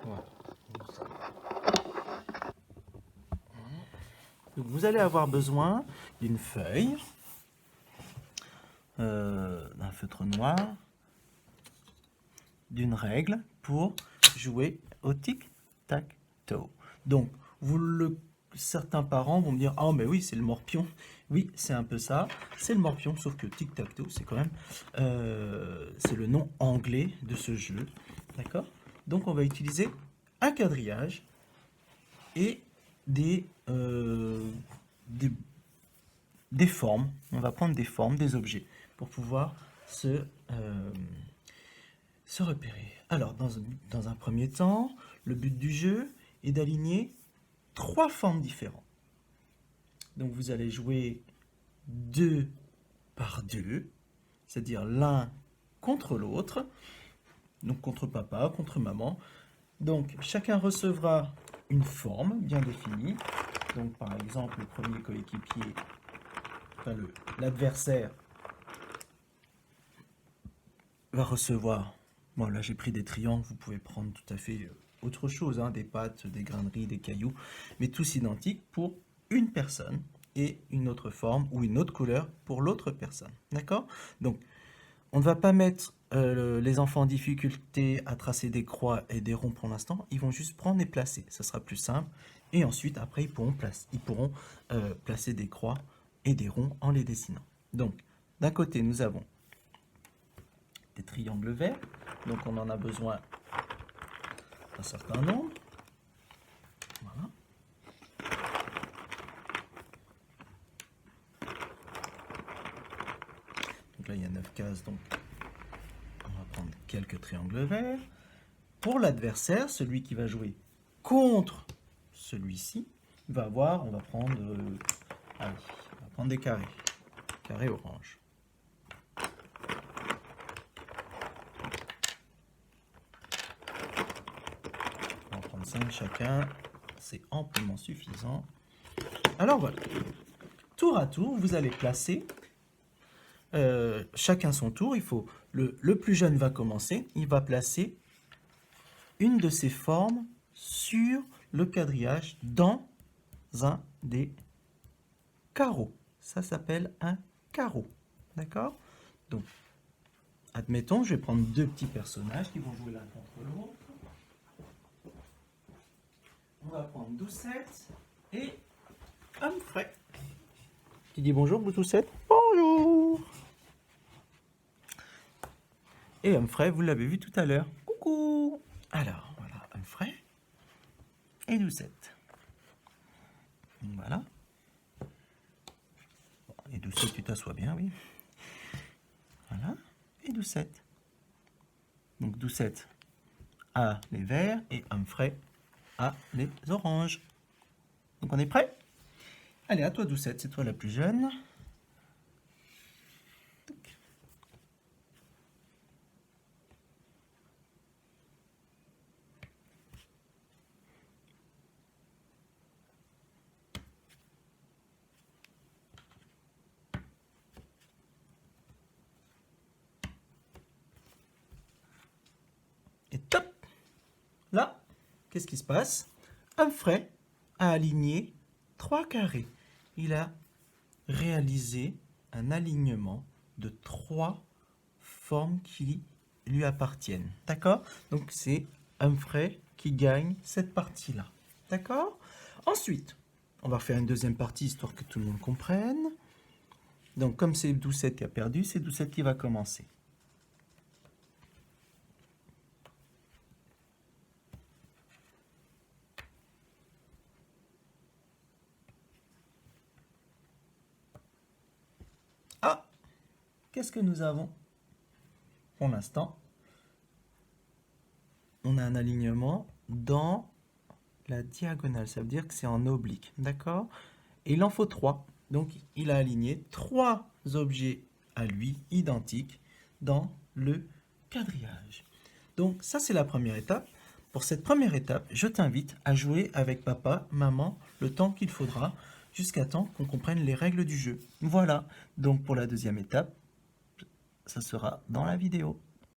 Voilà. Donc vous allez avoir besoin d'une feuille, d'un feutre noir, d'une règle pour jouer au tic-tac-toe. Donc, certains parents vont me dire « Ah, mais oui, c'est le morpion. » Oui, c'est un peu ça. C'est le morpion, sauf que tic-tac-toe, c'est quand même... c'est le nom anglais de ce jeu. D'accord? Donc, on va utiliser un quadrillage et des formes. On va prendre des formes, des objets, pour pouvoir se repérer. Alors, dans un premier temps, le but du jeu est d'aligner 3 formes différentes. Donc, vous allez jouer 2 par 2, c'est-à-dire l'un contre l'autre, donc contre papa, contre maman. Donc, chacun recevra une forme bien définie. Donc, par exemple, le premier coéquipier, enfin l'adversaire, va recevoir... Bon, là, j'ai pris des triangles, vous pouvez prendre tout à fait autre chose, hein, des pâtes, des graineries, des cailloux, mais tous identiques pour une personne et une autre forme ou une autre couleur pour l'autre personne. D'accord? Donc, on ne va pas mettre les enfants en difficulté à tracer des croix et des ronds pour l'instant. Ils vont juste prendre et placer. Ça sera plus simple. Et ensuite, après, ils pourront placer des croix et des ronds en les dessinant. Donc, d'un côté, nous avons des triangles verts. Donc, on en a besoin d'un certain nombre. Voilà. Donc là, il y a 9 cases. Donc, on va prendre quelques triangles verts. Pour l'adversaire, celui qui va jouer contre celui-ci, on va prendre, des carrés. Carré orange. On va prendre 5 chacun. C'est amplement suffisant. Alors voilà. Tour à tour, vous allez placer chacun son tour. Le plus jeune va commencer. Il va placer une de ces formes sur le quadrillage dans un des carreaux. Ça s'appelle un carreau. D'accord? Donc, admettons, je vais prendre 2 petits personnages qui vont jouer l'un contre l'autre. On va prendre Doucette et Humphrey. Qui dit bonjour, Doucette? Bonjour! Et Humphrey, vous l'avez vu tout à l'heure. Coucou! Alors, voilà, Humphrey et Doucette. Voilà. Et Doucette, tu t'assois bien, oui. Voilà. Et Doucette. Donc Doucette a les verts et Humphrey a les oranges. Donc on est prêt? Allez, à toi Doucette, c'est toi la plus jeune. Et top! Là, qu'est-ce qui se passe? Humphrey a aligné 3 carrés. Il a réalisé un alignement de 3 formes qui lui appartiennent. D'accord? Donc c'est Humphrey qui gagne cette partie-là. D'accord? Ensuite, on va faire une deuxième partie histoire que tout le monde comprenne. Donc comme c'est Doucette qui a perdu, c'est Doucette qui va commencer. Ah! Qu'est-ce que nous avons? Pour l'instant, on a un alignement dans la diagonale. Ça veut dire que c'est en oblique. D'accord? Et il en faut 3. Donc, il a aligné 3 objets à lui, identiques, dans le quadrillage. Donc, ça, c'est la première étape. Pour cette première étape, je t'invite à jouer avec papa, maman, le temps qu'il faudra, jusqu'à temps qu'on comprenne les règles du jeu. Voilà. Donc, pour la deuxième étape, ça sera dans la vidéo.